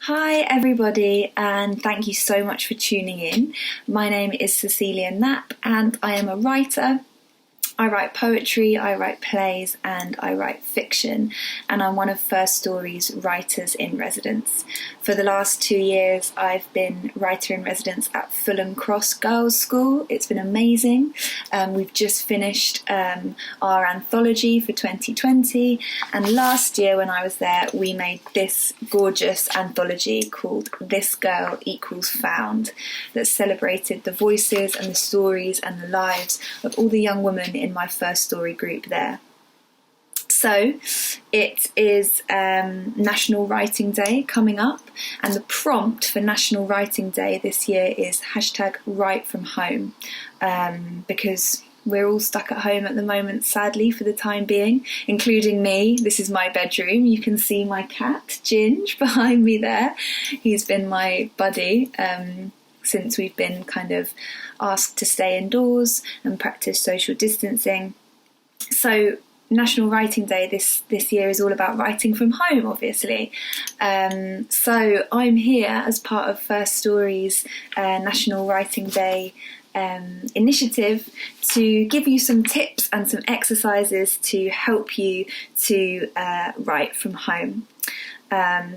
Hi everybody, and thank you so much for tuning in. My name is Cecilia Knapp and I am a writer. I write poetry, I write plays and I write fiction, and I'm one of First Story's writers in residence. For the last 2 years I've been writer in residence at Fulham Cross Girls' School. It's been amazing. We've just finished our anthology for 2020, and last year when I was there we made this gorgeous anthology called This Girl Equals Found that celebrated the voices and the stories and the lives of all the young women in my First Story group there. So it is National Writing Day coming up, and the prompt for National Writing Day this year is #WriteFromHome, because we're all stuck at home at the moment, sadly, for the time being, including me. This is my bedroom. You can see my cat, Ginge, behind me there. He's been my buddy since we've been kind of asked to stay indoors and practice social distancing. So National Writing Day this year is all about writing from home, obviously. So I'm here as part of First Story's National Writing Day initiative to give you some tips and some exercises to help you to write from home.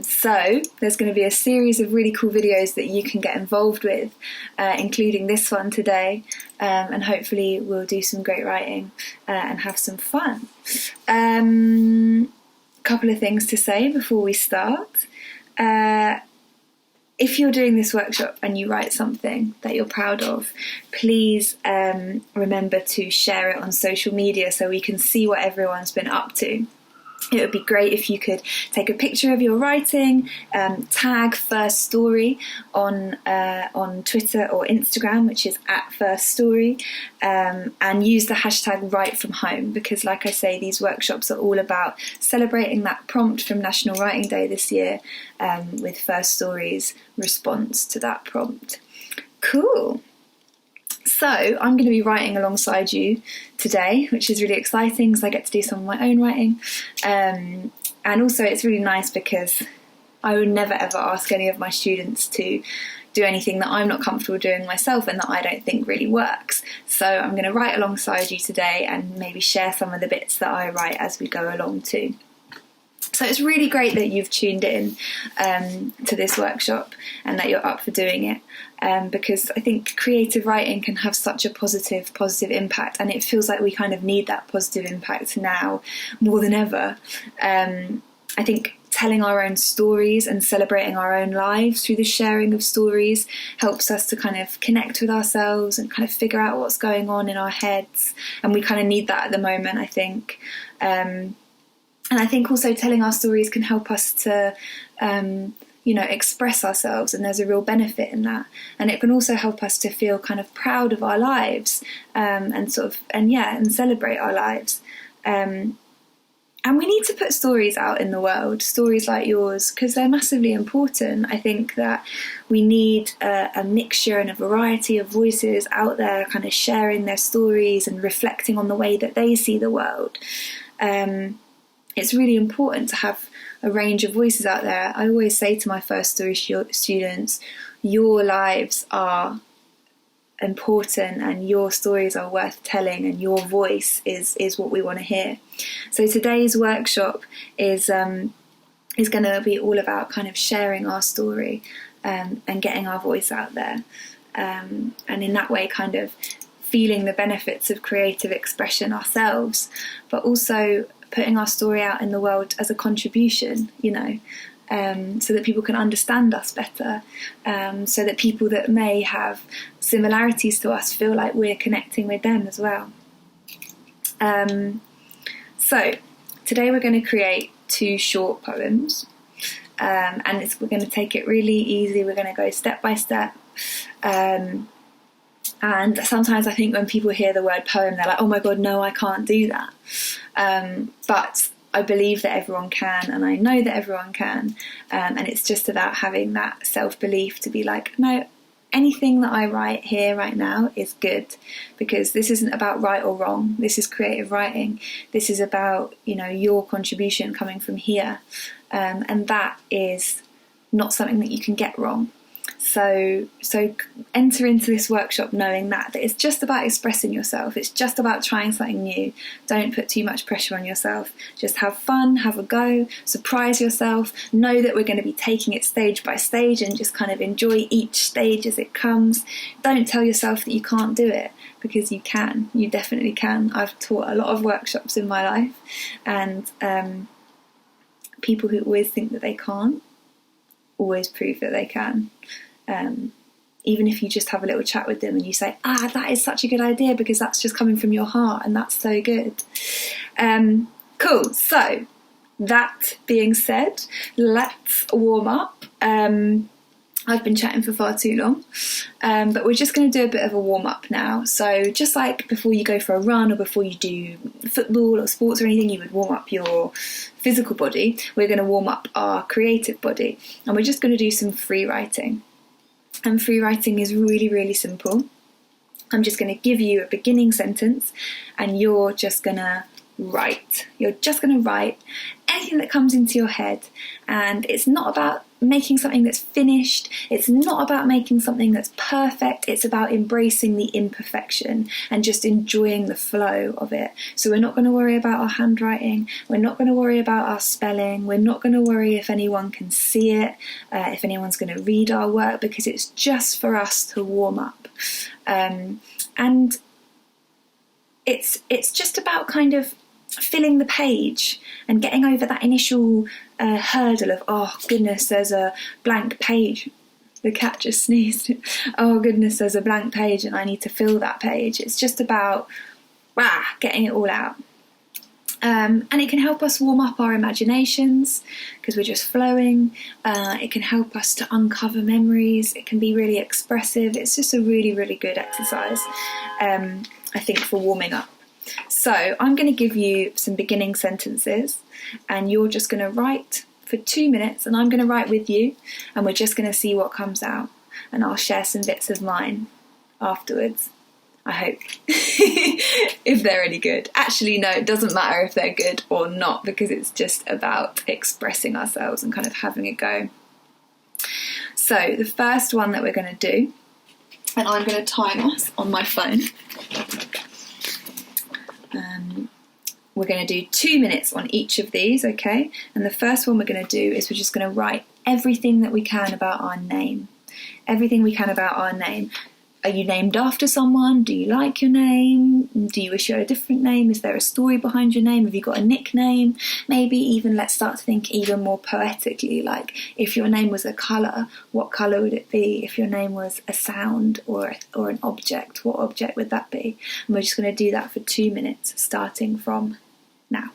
So there's going to be a series of really cool videos that you can get involved with, including this one today, and hopefully we'll do some great writing and have some fun. Couple of things to say before we start. If you're doing this workshop and you write something that you're proud of, please remember to share it on social media so we can see what everyone's been up to. It would be great if you could take a picture of your writing, tag First Story on Twitter or Instagram, which is @FirstStory, and use the hashtag #WriteFromHome, because like I say, these workshops are all about celebrating that prompt from National Writing Day this year, with First Story's response to that prompt. Cool. So I'm going to be writing alongside you today, which is really exciting because I get to do some of my own writing. And also it's really nice because I would never ever ask any of my students to do anything that I'm not comfortable doing myself and that I don't think really works. So I'm going to write alongside you today and maybe share some of the bits that I write as we go along too. So it's really great that you've tuned in to this workshop and that you're up for doing it, because I think creative writing can have such a positive impact, and it feels like we kind of need that positive impact now more than ever. I think telling our own stories and celebrating our own lives through the sharing of stories helps us to kind of connect with ourselves and kind of figure out what's going on in our heads, and we kind of need that at the moment, I think. And I think also telling our stories can help us to, express ourselves, and there's a real benefit in that. And it can also help us to feel kind of proud of our lives, and celebrate our lives. And we need to put stories out in the world, stories like yours, because they're massively important. I think that we need a mixture and a variety of voices out there kind of sharing their stories and reflecting on the way that they see the world. It's really important to have a range of voices out there. I always say to my First Story students, your lives are important and your stories are worth telling, and your voice is what we want to hear. So today's workshop is going to be all about kind of sharing our story and getting our voice out there, and in that way kind of feeling the benefits of creative expression ourselves, but also putting our story out in the world as a contribution, so that people can understand us better, so that people that may have similarities to us feel like we're connecting with them as well. So today we're going to create 2 short poems, and we're going to take it really easy. We're going to go step by step. And sometimes I think when people hear the word poem, they're like, oh my God, no, I can't do that. But I believe that everyone can, and I know that everyone can. And it's just about having that self-belief to be like, no, anything that I write here right now is good, because this isn't about right or wrong. This is creative writing. This is about, your contribution coming from here. And that is not something that you can get wrong. So enter into this workshop knowing that it's just about expressing yourself. It's just about trying something new. Don't put too much pressure on yourself. Just have fun, have a go, surprise yourself. Know that we're going to be taking it stage by stage and just kind of enjoy each stage as it comes. Don't tell yourself that you can't do it, because you can. You definitely can. I've taught a lot of workshops in my life, and people who always think that they can't always prove that they can. Even if you just have a little chat with them and you say, that is such a good idea, because that's just coming from your heart, and that's so good. Cool. So that being said, let's warm up. I've been chatting for far too long, but we're just going to do a bit of a warm up now. So just like before you go for a run or before you do football or sports or anything, you would warm up your physical body. We're going to warm up our creative body, and we're just going to do some free writing. And free writing is really, really simple. I'm just going to give you a beginning sentence, and you're just going to write. You're just going to write anything that comes into your head. And it's not about making something that's finished. It's not about making something that's perfect. It's about embracing the imperfection and just enjoying the flow of it. So we're not going to worry about our handwriting. We're not going to worry about our spelling. We're not going to worry if anyone can see it, if anyone's going to read our work, because it's just for us to warm up. And it's just about kind of filling the page and getting over that initial hurdle of, oh goodness, there's a blank page. The cat just sneezed. Oh goodness, there's a blank page and I need to fill that page. It's just about getting it all out. And it can help us warm up our imaginations because we're just flowing. It can help us to uncover memories. It can be really expressive. It's just a really, really good exercise, I think, for warming up. So I'm going to give you some beginning sentences, and you're just going to write for 2 minutes, and I'm going to write with you, and we're just going to see what comes out, and I'll share some bits of mine afterwards, I hope, if they're any good. Actually, no, it doesn't matter if they're good or not, because it's just about expressing ourselves and kind of having a go. So the first one that we're going to do, and I'm going to time us on my phone. We're going to do 2 minutes on each of these, okay? And the first one we're going to do is we're just going to write everything that we can about our name. Everything we can about our name. Are you named after someone? Do you like your name? Do you wish you had a different name? Is there a story behind your name? Have you got a nickname? Maybe even let's start to think even more poetically, like if your name was a colour, what colour would it be? If your name was a sound or an object, what object would that be? And we're just going to do that for 2 minutes, starting from now.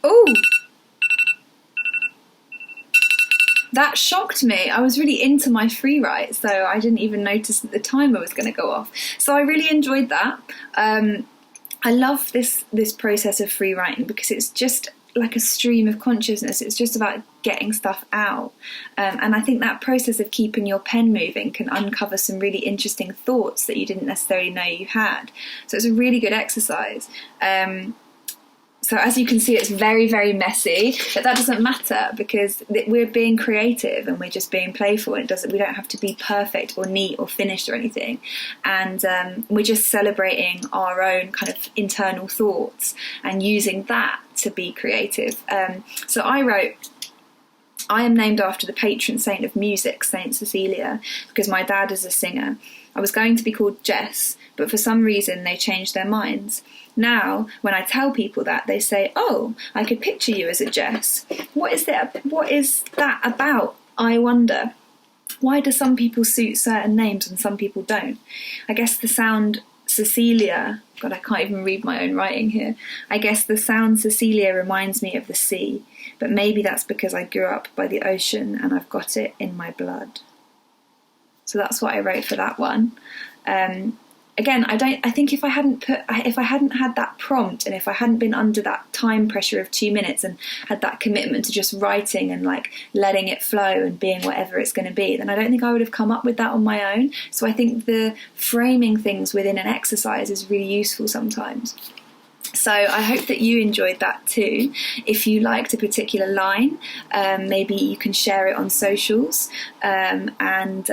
Oh, that shocked me. I was really into my Frewrite, so I didn't even notice that the timer was going to go off. So I really enjoyed that. I love this process of free writing because it's just like a stream of consciousness. It's just about getting stuff out. And I think that process of keeping your pen moving can uncover some really interesting thoughts that you didn't necessarily know you had. So it's a really good exercise. So as you can see, it's very, very messy, but that doesn't matter because we're being creative and we're just being playful. We don't have to be perfect or neat or finished or anything. And we're just celebrating our own kind of internal thoughts and using that to be creative. So I wrote, I am named after the patron saint of music, Saint Cecilia, because my dad is a singer. I was going to be called Jess, but for some reason they changed their minds. Now, when I tell people that, they say, "Oh, I could picture you as a Jess." What is that about? I wonder. Why do some people suit certain names and some people don't? I guess the sound Cecilia, God, I can't even read my own writing here. I guess the sound Cecilia reminds me of the sea, but maybe that's because I grew up by the ocean and I've got it in my blood. So that's what I wrote for that one. Again, I think if I hadn't had that prompt and if I hadn't been under that time pressure of 2 minutes and had that commitment to just writing and like letting it flow and being whatever it's going to be, then I don't think I would have come up with that on my own. So I think the framing things within an exercise is really useful sometimes. So I hope that you enjoyed that too. If you liked a particular line, maybe you can share it on socials and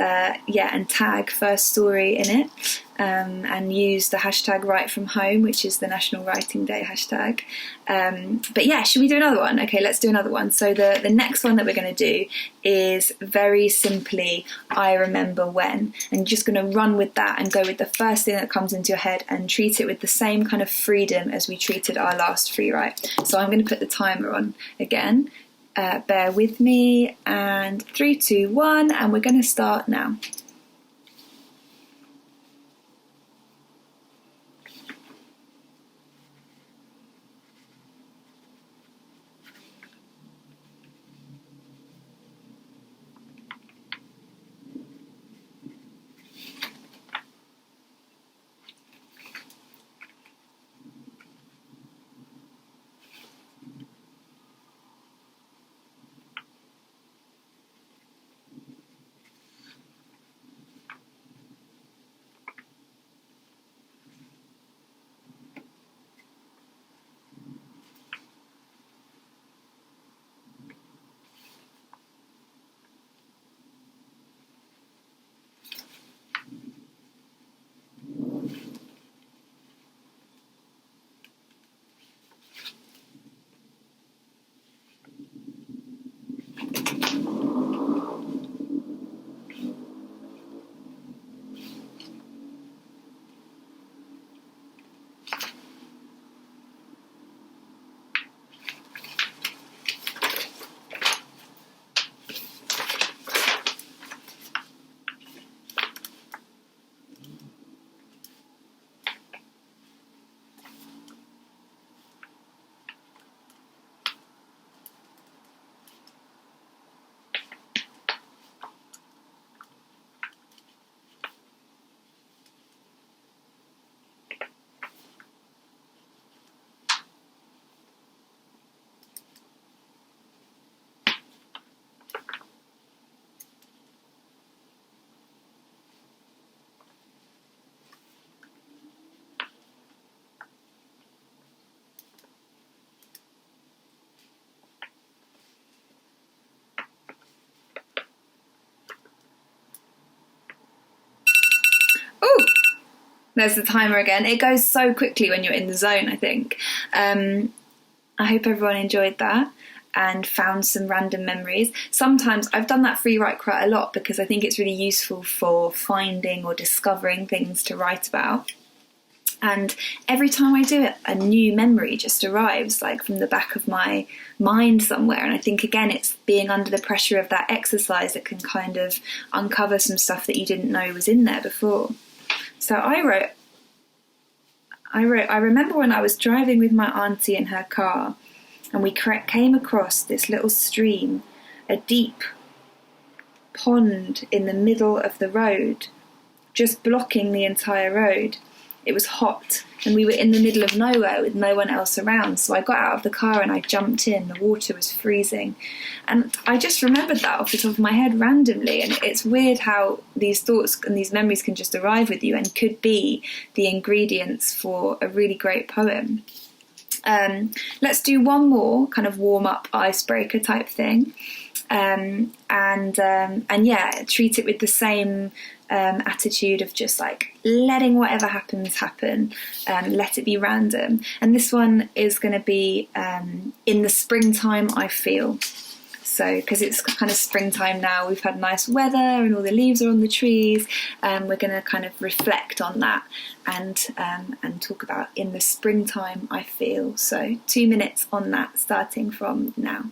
tag First Story in it. And use the hashtag Write From Home, which is the National Writing Day hashtag. But yeah, should we do another one? Okay, let's do another one. So the next one that we're going to do is very simply, I remember when. And you're just going to run with that and go with the first thing that comes into your head and treat it with the same kind of freedom as we treated our last Frewrite. So I'm going to put the timer on again. Bear with me. And 3, 2, 1, and we're going to start now. Oh, there's the timer again. It goes so quickly when you're in the zone, I think. I hope everyone enjoyed that and found some random memories. Sometimes I've done that Frewrite quite a lot because I think it's really useful for finding or discovering things to write about. And every time I do it, a new memory just arrives, like from the back of my mind somewhere. And I think, again, it's being under the pressure of that exercise that can kind of uncover some stuff that you didn't know was in there before. So I remember when I was driving with my auntie in her car, and we came across this little stream, a deep pond in the middle of the road, just blocking the entire road. It was hot, and we were in the middle of nowhere with no one else around. So I got out of the car and I jumped in. The water was freezing. And I just remembered that off the top of my head randomly. And it's weird how these thoughts and these memories can just arrive with you and could be the ingredients for a really great poem. Let's do one more kind of warm-up icebreaker type thing. And yeah, treat it with the same attitude of just like letting whatever happens happen, let it be random. And this one is going to be in the springtime I feel. So because it's kind of springtime now, we've had nice weather and all the leaves are on the trees, we're going to kind of reflect on that and talk about in the springtime I feel. So 2 minutes on that starting from now.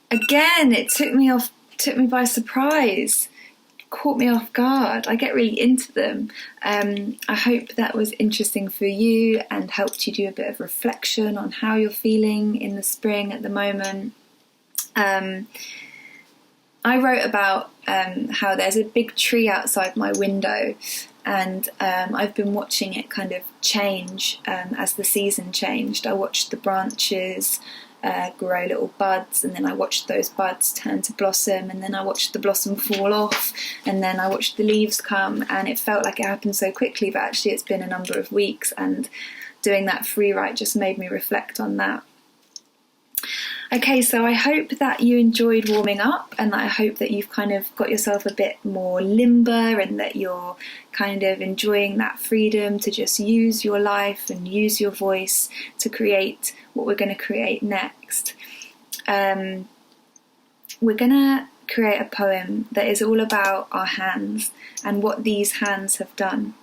Again, it took me by surprise, caught me off guard. I get really into them. I hope that was interesting for you and helped you do a bit of reflection on how you're feeling in the spring at the moment. I wrote about how there's a big tree outside my window, and I've been watching it kind of change as the season changed. I watched the branches grow little buds, and then I watched those buds turn to blossom, and then I watched the blossom fall off, and then I watched the leaves come, and it felt like it happened so quickly, but actually it's been a number of weeks, and doing that Frewrite just made me reflect on that. Okay, so I hope that you enjoyed warming up, and I hope that you've kind of got yourself a bit more limber and that you're kind of enjoying that freedom to just use your life and use your voice to create what we're going to create next. We're going to create a poem that is all about our hands and what these hands have done.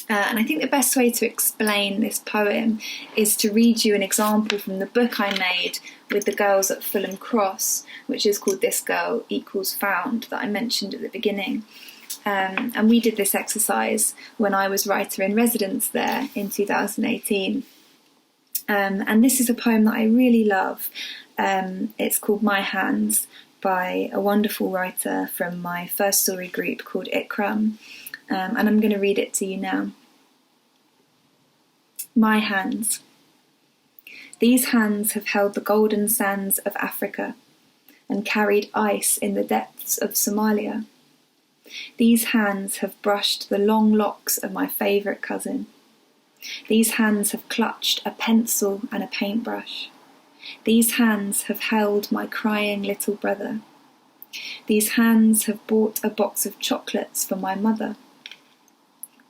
And I think the best way to explain this poem is to read you an example from the book I made with the girls at Fulham Cross, which is called This Girl Equals Found, that I mentioned at the beginning. And we did this exercise when I was writer in residence there in 2018. And this is a poem that I really love. It's called My Hands by a wonderful writer from my first story group called Ikram. And I'm going to read it to you now. My hands. These hands have held the golden sands of Africa and carried ice in the depths of Somalia. These hands have brushed the long locks of my favourite cousin. These hands have clutched a pencil and a paintbrush. These hands have held my crying little brother. These hands have bought a box of chocolates for my mother.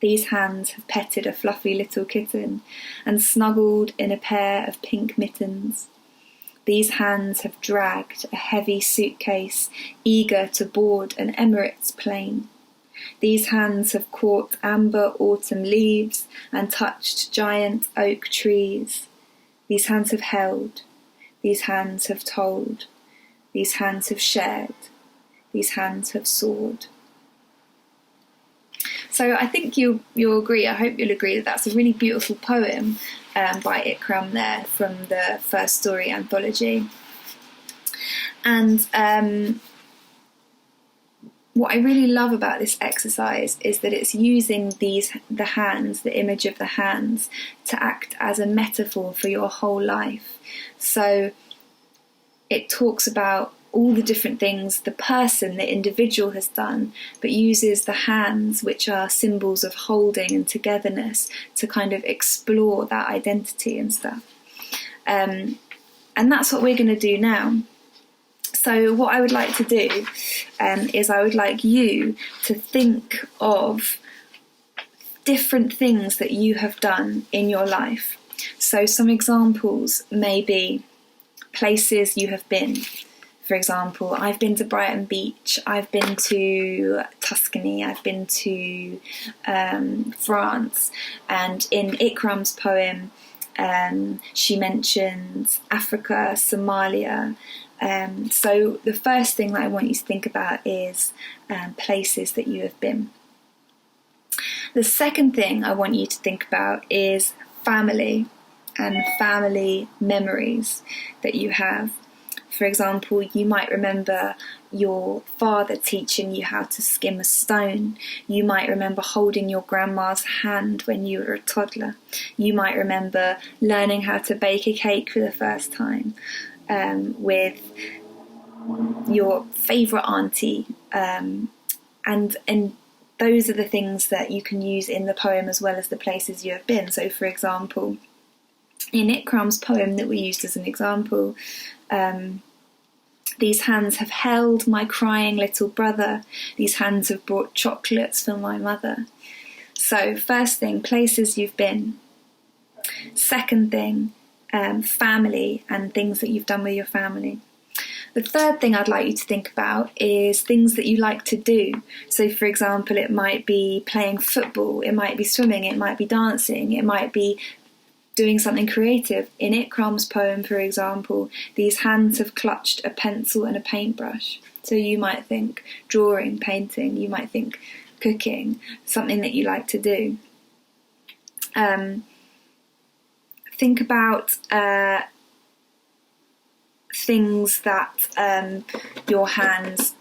These hands have petted a fluffy little kitten and snuggled in a pair of pink mittens. These hands have dragged a heavy suitcase, eager to board an Emirates plane. These hands have caught amber autumn leaves and touched giant oak trees. These hands have held. These hands have told. These hands have shared. These hands have soared. So I think you'll agree, I hope you'll agree, that that's a really beautiful poem by Ikram there from the First Story anthology. And what I really love about this exercise is that it's using the hands, the image of the hands, to act as a metaphor for your whole life. So it talks about all the different things the person, the individual has done, but uses the hands, which are symbols of holding and togetherness, to kind of explore that identity and stuff. And that's what we're going to do now. So what I would like to do is I would like you to think of different things that you have done in your life. So some examples may be places you have been. For example, I've been to Brighton Beach, I've been to Tuscany, I've been to France, and in Ikram's poem she mentions Africa, Somalia. So the first thing that I want you to think about is places that you have been. The second thing I want you to think about is family and family memories that you have. For example, you might remember your father teaching you how to skim a stone. You might remember holding your grandma's hand when you were a toddler. You might remember learning how to bake a cake for the first time with your favourite auntie. And those are the things that you can use in the poem as well as the places you have been. So, for example, in Ikram's poem that we used as an example, these hands have held my crying little brother. These hands have brought chocolates for my mother. So first thing, places you've been. Second thing, family and things that you've done with your family. The third thing I'd like you to think about is things that you like to do. So for example, it might be playing football, it might be swimming, it might be dancing, it might be doing something creative. In Ikram's poem, for example, these hands have clutched a pencil and a paintbrush. So you might think drawing, painting, you might think cooking, something that you like to do. Think about things that your hands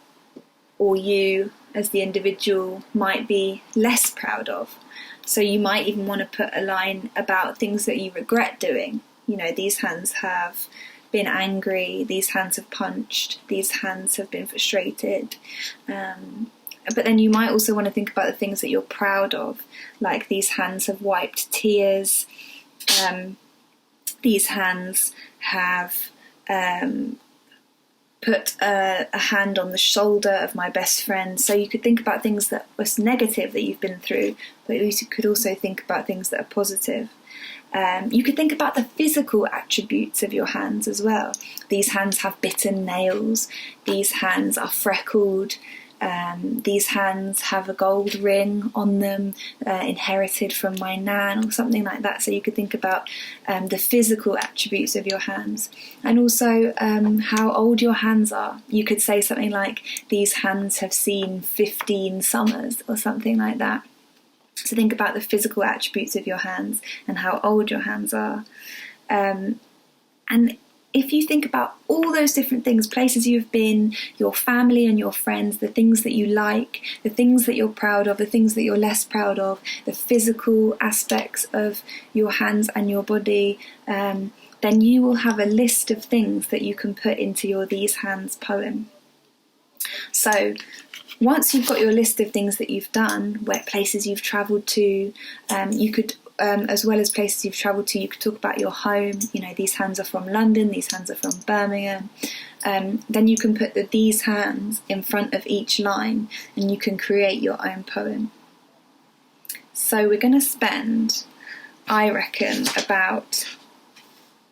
or you as the individual might be less proud of. So you might even want to put a line about things that you regret doing. You know, these hands have been angry, these hands have punched, these hands have been frustrated. But then you might also want to think about the things that you're proud of, like these hands have wiped tears, these hands have put a hand on the shoulder of my best friend. So you could think about things that was negative that you've been through, but you could also think about things that are positive. You could think about the physical attributes of your hands as well. These hands have bitten nails. These hands are freckled. These hands have a gold ring on them, inherited from my nan or something like that. So you could think about the physical attributes of your hands, and also how old your hands are. You could say something like, these hands have seen 15 summers or something like that. So think about the physical attributes of your hands and how old your hands are. And if you think about all those different things, places you've been, your family and your friends, the things that you like, the things that you're proud of, the things that you're less proud of, the physical aspects of your hands and your body, then you will have a list of things that you can put into your These Hands poem. So once you've got your list of things that you've done, where places you've travelled to, you could as well as places you've travelled to. You could talk about your home. You know, these hands are from London, these hands are from Birmingham. Then you can put the these hands in front of each line and you can create your own poem. So we're going to spend, I reckon, about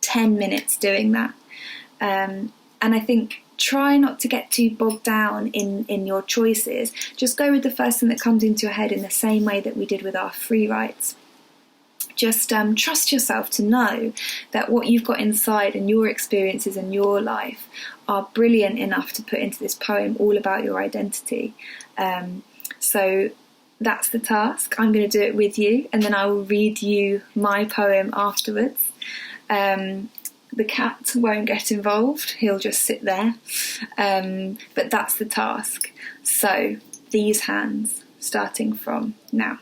10 minutes doing that. And I think try not to get too bogged down in your choices. Just go with the first thing that comes into your head in the same way that we did with our free writes. Just trust yourself to know that what you've got inside and your experiences in your life are brilliant enough to put into this poem all about your identity. So that's the task. I'm going to do it with you, and then I will read you my poem afterwards. The cat won't get involved, he'll just sit there. But that's the task. So, these hands, starting from now.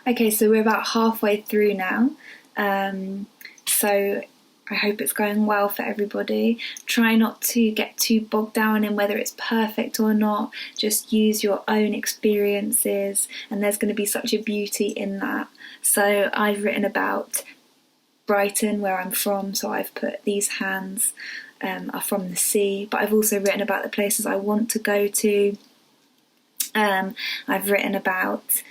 Okay, so we're about halfway through now. So I hope it's going well for everybody. Try not to get too bogged down in whether it's perfect or not. Just use your own experiences, and there's going to be such a beauty in that. So I've written about Brighton, where I'm from, so I've put these hands are from the sea, but I've also written about the places I want to go to. I've written about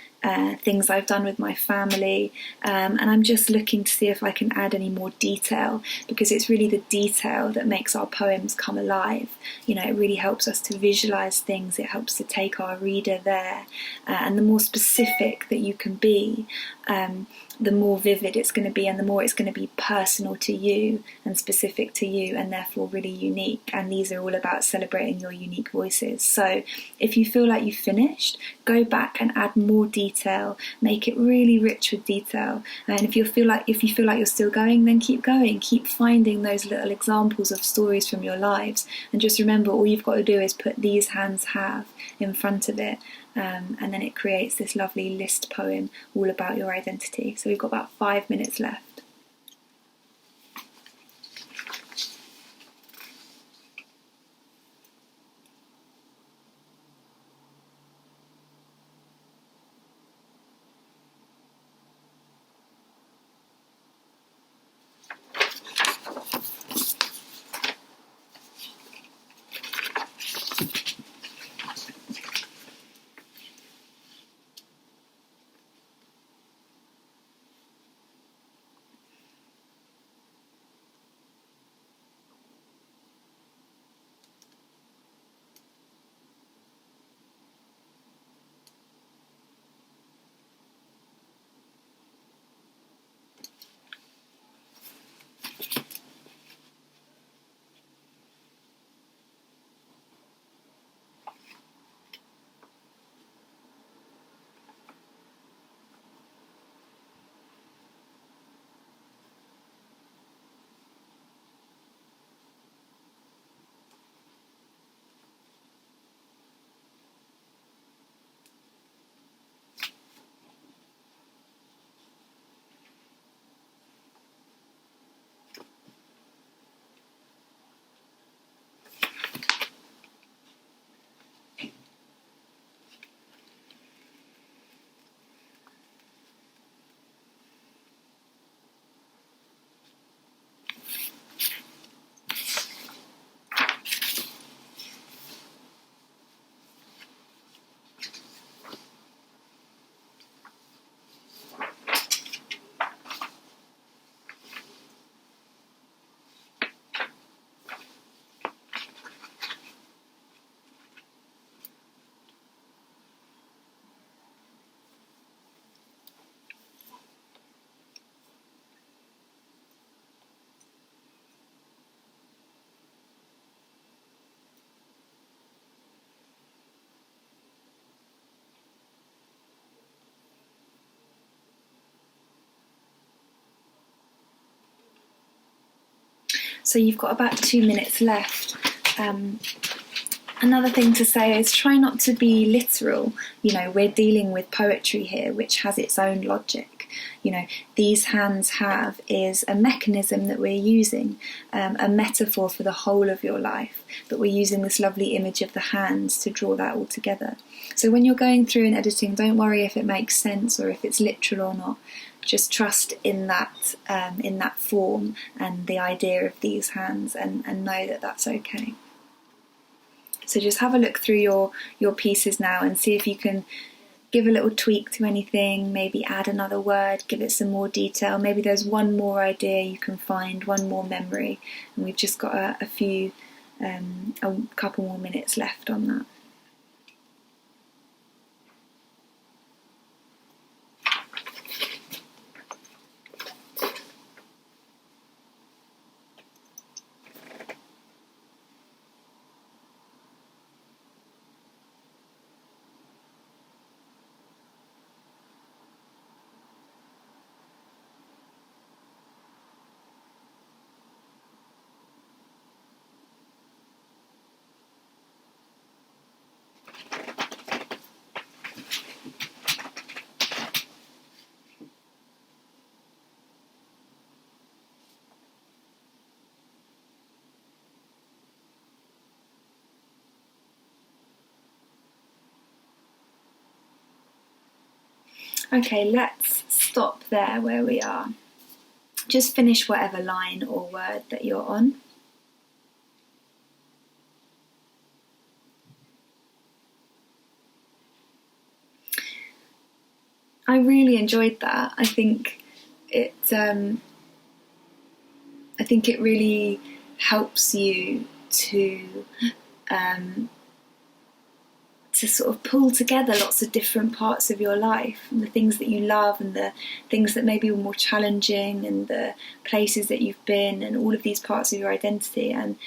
things I've done with my family, and I'm just looking to see if I can add any more detail, because it's really the detail that makes our poems come alive. You know, it really helps us to visualize things, it helps to take our reader there, and the more specific that you can be, the more vivid it's going to be, and the more it's going to be personal to you and specific to you, and therefore really unique. And these are all about celebrating your unique voices. So if you feel like you've finished, go back and add more detail, make it really rich with detail. And if you feel like you're still going, then keep going, keep finding those little examples of stories from your lives, and just remember, all you've got to do is put "these hands have" in front of it, and then it creates this lovely list poem all about your identity. So we've got about 5 minutes left. So you've got about 2 minutes left. Another thing to say is try not to be literal. You know, we're dealing with poetry here, which has its own logic. You know, "these hands have" is a mechanism that we're using, a metaphor for the whole of your life, but we're using this lovely image of the hands to draw that all together. So when you're going through and editing, don't worry if it makes sense or if it's literal or not. Just trust in that form and the idea of these hands, and know that that's okay. So just have a look through your pieces now and see if you can give a little tweak to anything, maybe add another word, give it some more detail. Maybe there's one more idea you can find, one more memory, and we've just got a couple more minutes left on that. Okay, let's stop there where we are. Just finish whatever line or word that you're on. I really enjoyed that. I think it really helps you to sort of pull together lots of different parts of your life, and the things that you love and the things that maybe were more challenging and the places that you've been and all of these parts of your identity. And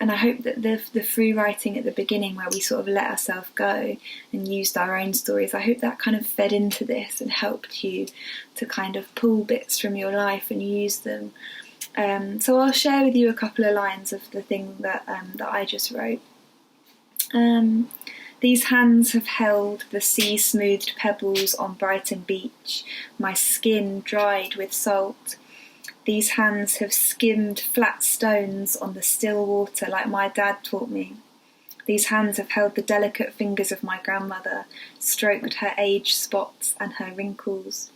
I hope that the free writing at the beginning, where we sort of let ourselves go and used our own stories, I hope that kind of fed into this and helped you to kind of pull bits from your life and use them. So I'll share with you a couple of lines of the thing that I just wrote. These hands have held the sea-smoothed pebbles on Brighton beach, my skin dried with salt. These hands have skimmed flat stones on the still water like my dad taught me. These hands have held the delicate fingers of my grandmother, stroked her age spots and her wrinkles.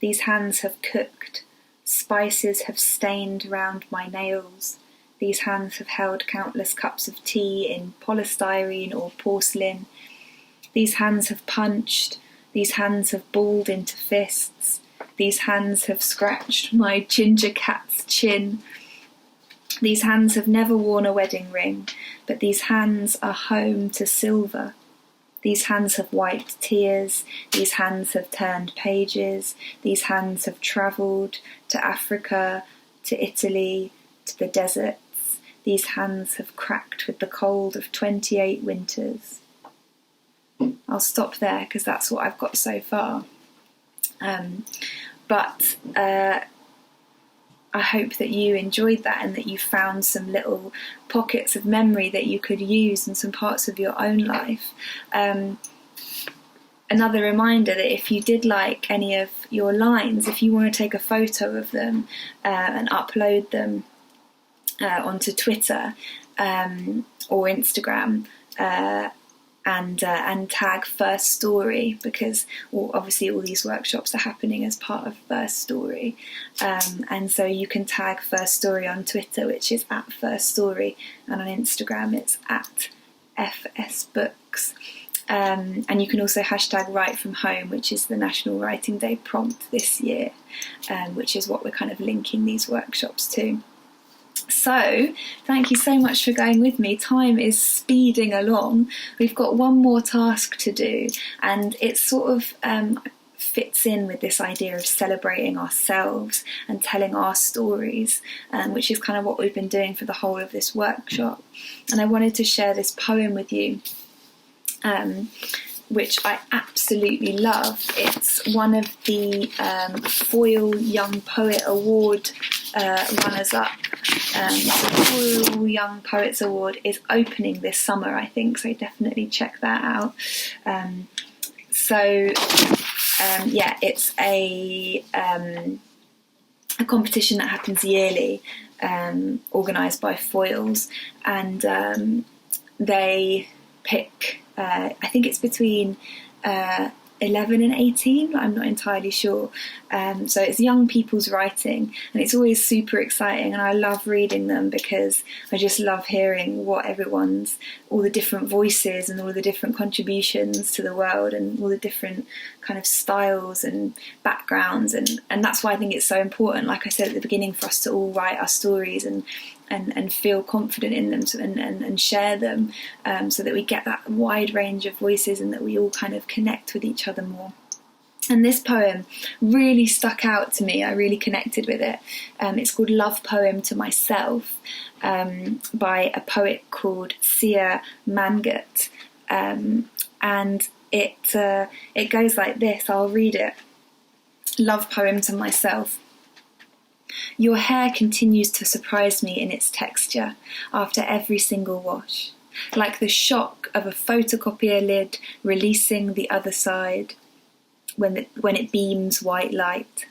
These hands have cooked. Spices have stained round my nails. These hands have held countless cups of tea in polystyrene or porcelain. These hands have punched. These hands have balled into fists. These hands have scratched my ginger cat's chin. These hands have never worn a wedding ring, but these hands are home to silver. These hands have wiped tears. These hands have turned pages. These hands have travelled to Africa, to Italy, to the deserts. These hands have cracked with the cold of 28 winters. I'll stop there because that's what I've got so far. But I hope that you enjoyed that and that you found some little pockets of memory that you could use in some parts of your own life. Another reminder that if you did like any of your lines, if you want to take a photo of them and upload them onto Twitter or Instagram, and tag First Story, because obviously all these workshops are happening as part of First Story, and so you can tag First Story on Twitter, which is at First Story, and on Instagram it's at FSBooks, and you can also hashtag Write From Home, which is the National Writing Day prompt this year, which is what we're kind of linking these workshops to. So, thank you so much for going with me. Time is speeding along. We've got one more task to do, and it sort of fits in with this idea of celebrating ourselves and telling our stories, which is kind of what we've been doing for the whole of this workshop. And I wanted to share this poem with you, which I absolutely love. It's one of the Foyle Young Poet Award runners-up. The Foyle Young Poets Award is opening this summer, I think, so definitely check that out. It's a competition that happens yearly, organised by Foyles, and they pick, I think it's between 11 and 18, I'm not entirely sure. So it's young people's writing, and it's always super exciting, and I love reading them because I just love hearing what all the different voices and all the different contributions to the world and all the different kind of styles and backgrounds, and that's why I think it's so important, like I said at the beginning, for us to all write our stories and feel confident in them and share them, so that we get that wide range of voices and that we all kind of connect with each other more. And this poem really stuck out to me. I really connected with it. It's called Love Poem to Myself, by a poet called Sia Mangat, and it goes like this. I'll read it. Love Poem to Myself. Your hair continues to surprise me in its texture after every single wash, like the shock of a photocopier lid releasing the other side when it beams white light.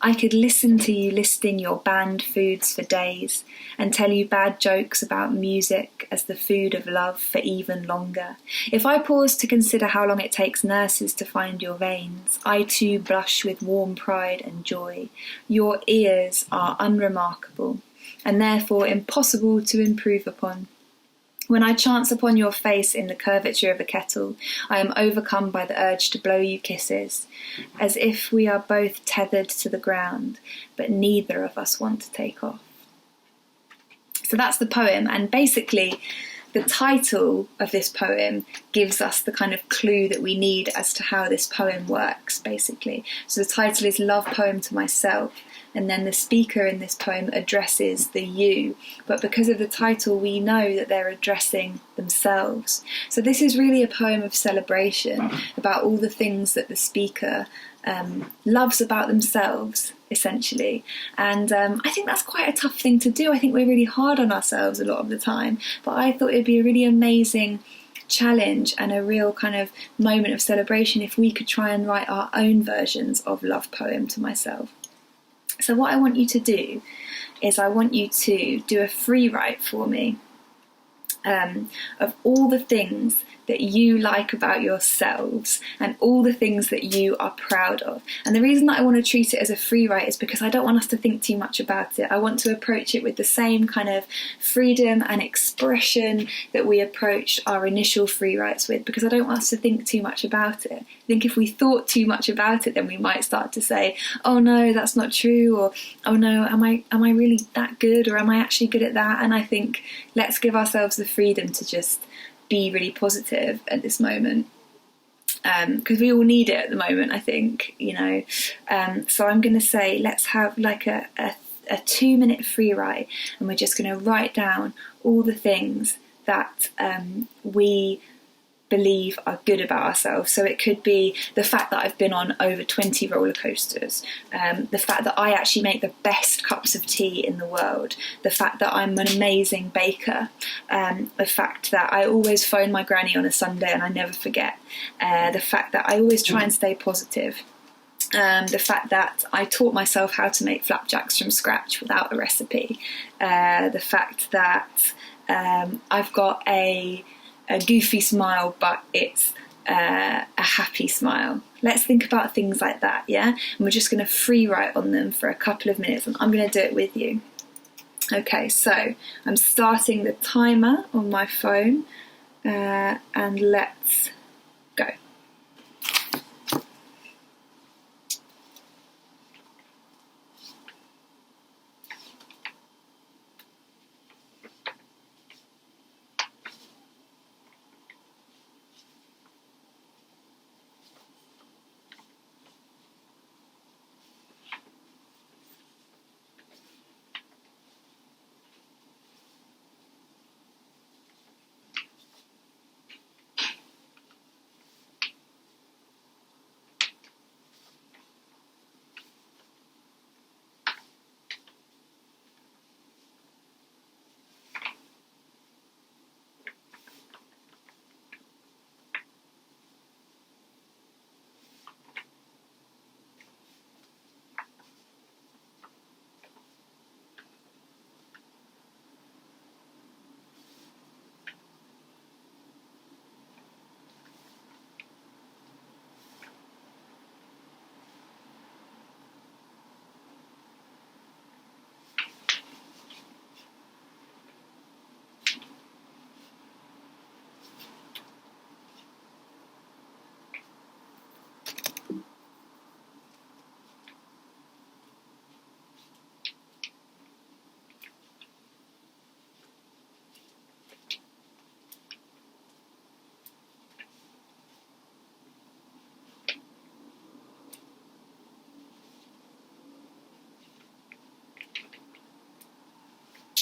I could listen to you listing your banned foods for days and tell you bad jokes about music as the food of love for even longer. If I pause to consider how long it takes nurses to find your veins, I too blush with warm pride and joy. Your ears are unremarkable and therefore impossible to improve upon. When I chance upon your face in the curvature of a kettle, I am overcome by the urge to blow you kisses, as if we are both tethered to the ground, but neither of us want to take off. So that's the poem, and basically the title of this poem gives us the kind of clue that we need as to how this poem works, basically. So the title is Love Poem to Myself, and then the speaker in this poem addresses the you, but because of the title we know that they're addressing themselves. So this is really a poem of celebration about all the things that the speaker loves about themselves, essentially. And I think that's quite a tough thing to do. I think we're really hard on ourselves a lot of the time, but I thought it'd be a really amazing challenge and a real kind of moment of celebration if we could try and write our own versions of Love Poem to Myself. So what I want you to do is I want you to do a free write for me of all the things that you like about yourselves and all the things that you are proud of. And the reason that I want to treat it as a free write is because I don't want us to think too much about it. I want to approach it with the same kind of freedom and expression that we approached our initial free writes with, because I don't want us to think too much about it. I think if we thought too much about it, then we might start to say, oh no, that's not true, or oh no, am I really that good, or am I actually good at that? And I think let's give ourselves the freedom to just be really positive at this moment, because we all need it at the moment, I think, you know. So I'm going to say let's have like a 2-minute free write, and we're just going to write down all the things that we believe are good about ourselves. So it could be the fact that I've been on over 20 roller coasters, the fact that I actually make the best cups of tea in the world, the fact that I'm an amazing baker, the fact that I always phone my granny on a Sunday and I never forget, the fact that I always try and stay positive, the fact that I taught myself how to make flapjacks from scratch without a recipe, the fact that I've got a goofy smile, but it's a happy smile. Let's think about things like that, yeah? And we're just going to free write on them for a couple of minutes, and I'm going to do it with you. Okay, so I'm starting the timer on my phone, and let's go.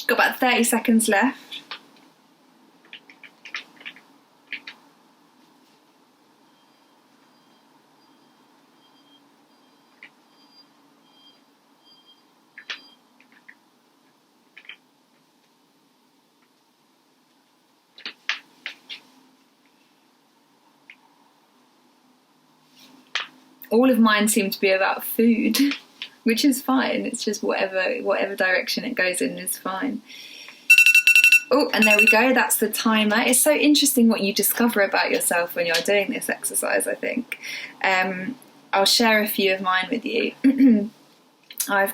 Got about 30 seconds left. All of mine seem to be about food. which is fine. It's just whatever direction it goes in is fine. Oh, and there we go, that's the timer. It's so interesting what you discover about yourself when you're doing this exercise, I think. I'll share a few of mine with you. I'm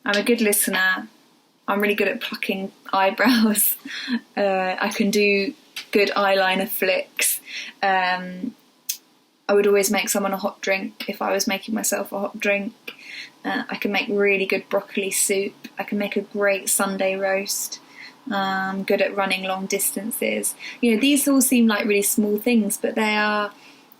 a good listener. I'm really good at plucking eyebrows. I can do good eyeliner flicks. I would always make someone a hot drink if I was making myself a hot drink. I can make really good broccoli soup. I can make a great Sunday roast. I'm good at running long distances. These all seem like really small things, but they are,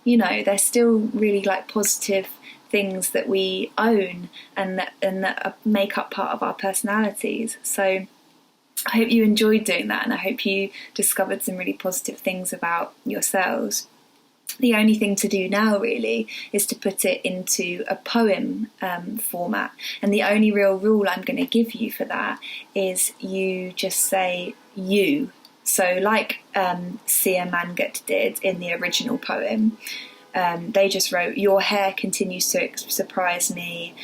they're still really like positive things that we own and that make up part of our personalities. So I hope you enjoyed doing that, and I hope you discovered some really positive things about yourselves. The only thing to do now really is to put it into a poem format, and the only real rule I'm going to give you for that is you just say you. So like Sia Mangut did in the original poem, they just wrote, your hair continues to surprise me,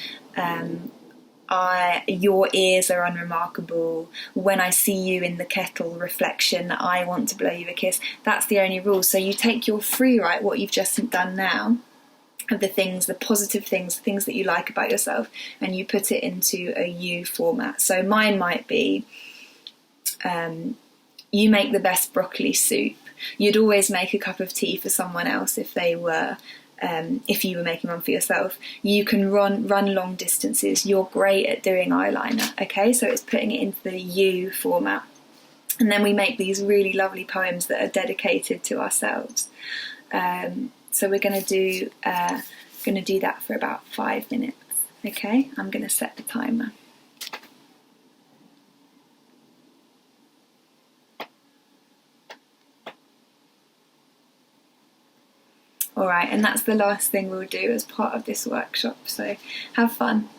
your ears are unremarkable, when I see you in the kettle reflection, I want to blow you a kiss. That's the only rule. So you take your Frewrite, what you've just done now, of the positive things, the things that you like about yourself, and you put it into a you format. So mine might be, you make the best broccoli soup. You'd always make a cup of tea for someone else if you were making one for yourself. You can run long distances. You're great at doing eyeliner. Okay, so it's putting it into the you format. And then we make these really lovely poems that are dedicated to ourselves. So we're going to do that for about 5 minutes. Okay, I'm going to set the timer. All right, and that's the last thing we'll do as part of this workshop, so have fun.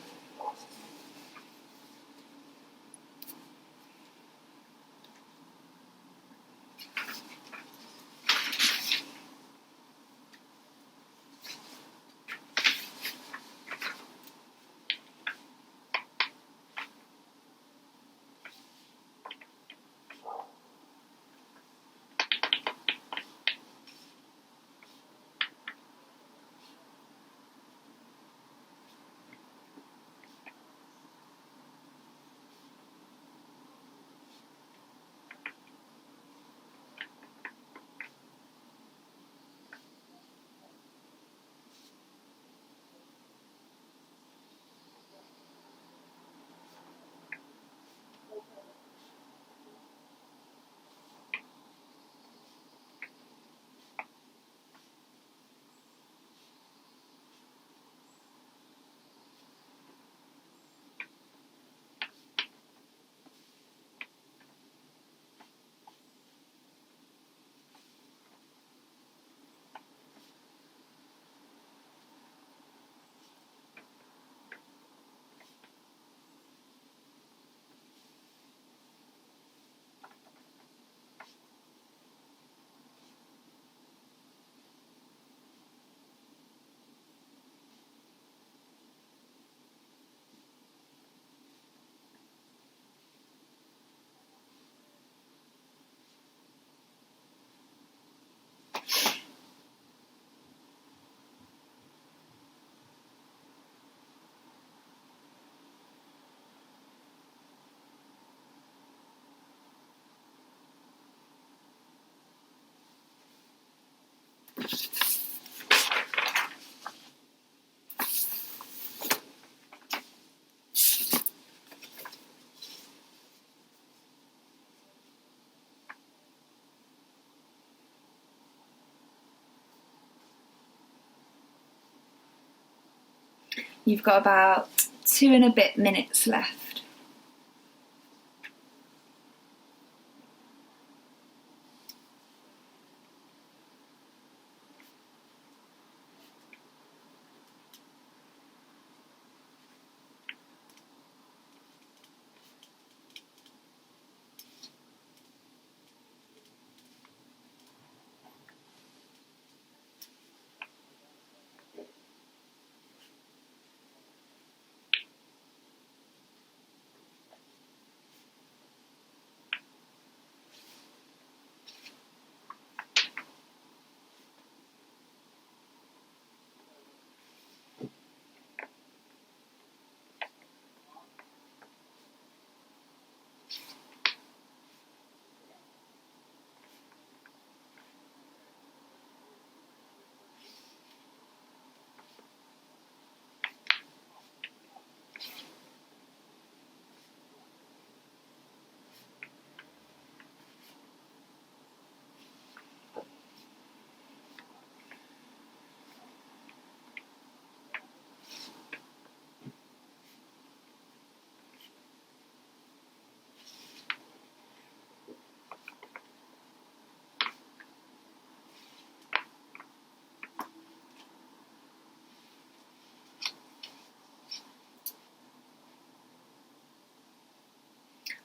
You've got about 2 and a bit minutes left.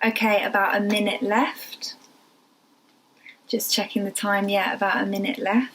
Okay, about a minute left. Just checking the time, yeah, about a minute left.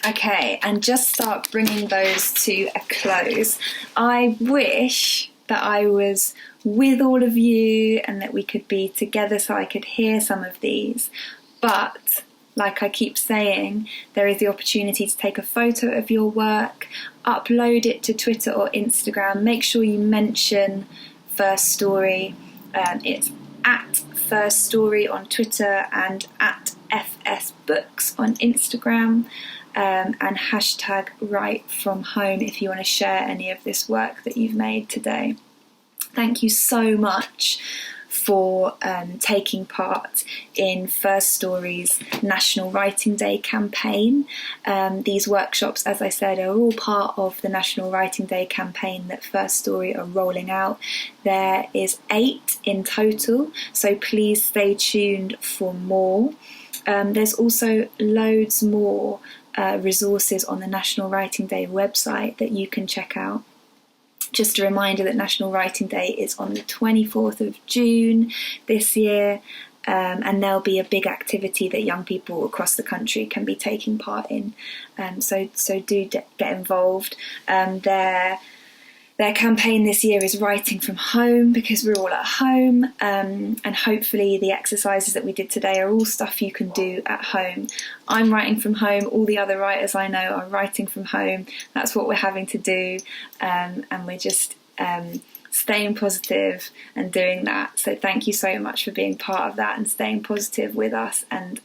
Okay, and just start bringing those to a close. I wish that I was with all of you and that we could be together so I could hear some of these. But, like I keep saying, there is the opportunity to take a photo of your work, upload it to Twitter or Instagram. Make sure you mention First Story. It's at First Story on Twitter and at FS Books on Instagram. And hashtag Write From Home if you want to share any of this work that you've made today. Thank you so much for taking part in First Story's National Writing Day campaign. These workshops, as I said, are all part of the National Writing Day campaign that First Story are rolling out. There is 8 in total, so please stay tuned for more. There's also loads more resources on the National Writing Day website that you can check out. Just a reminder that National Writing Day is on the 24th of June this year, and there'll be a big activity that young people across the country can be taking part in. So do get involved. Their campaign this year is Writing From Home because we're all at home, and hopefully the exercises that we did today are all stuff you can do at home. I'm writing from home, all the other writers I know are writing from home. That's what we're having to do, and we're just staying positive and doing that. So thank you so much for being part of that and staying positive with us and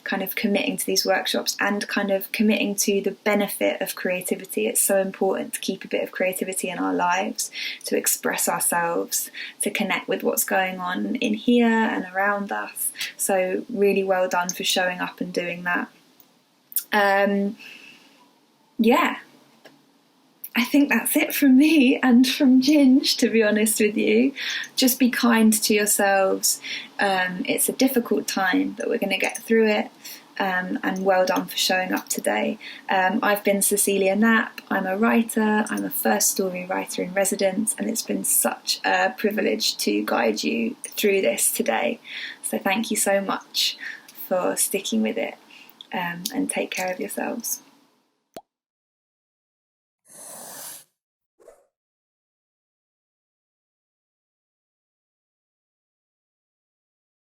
kind of committing to these workshops and kind of committing to the benefit of creativity. It's so important to keep a bit of creativity in our lives, to express ourselves, to connect with what's going on in here and around us. So really well done for showing up and doing that. Yeah, I think that's it from me and from Ginge, to be honest with you. Just be kind to yourselves. It's a difficult time, but we're going to get through it. And well done for showing up today. I've been Cecilia Knapp. I'm a writer. I'm a First Story writer in residence, and it's been such a privilege to guide you through this today. So thank you so much for sticking with it, and take care of yourselves.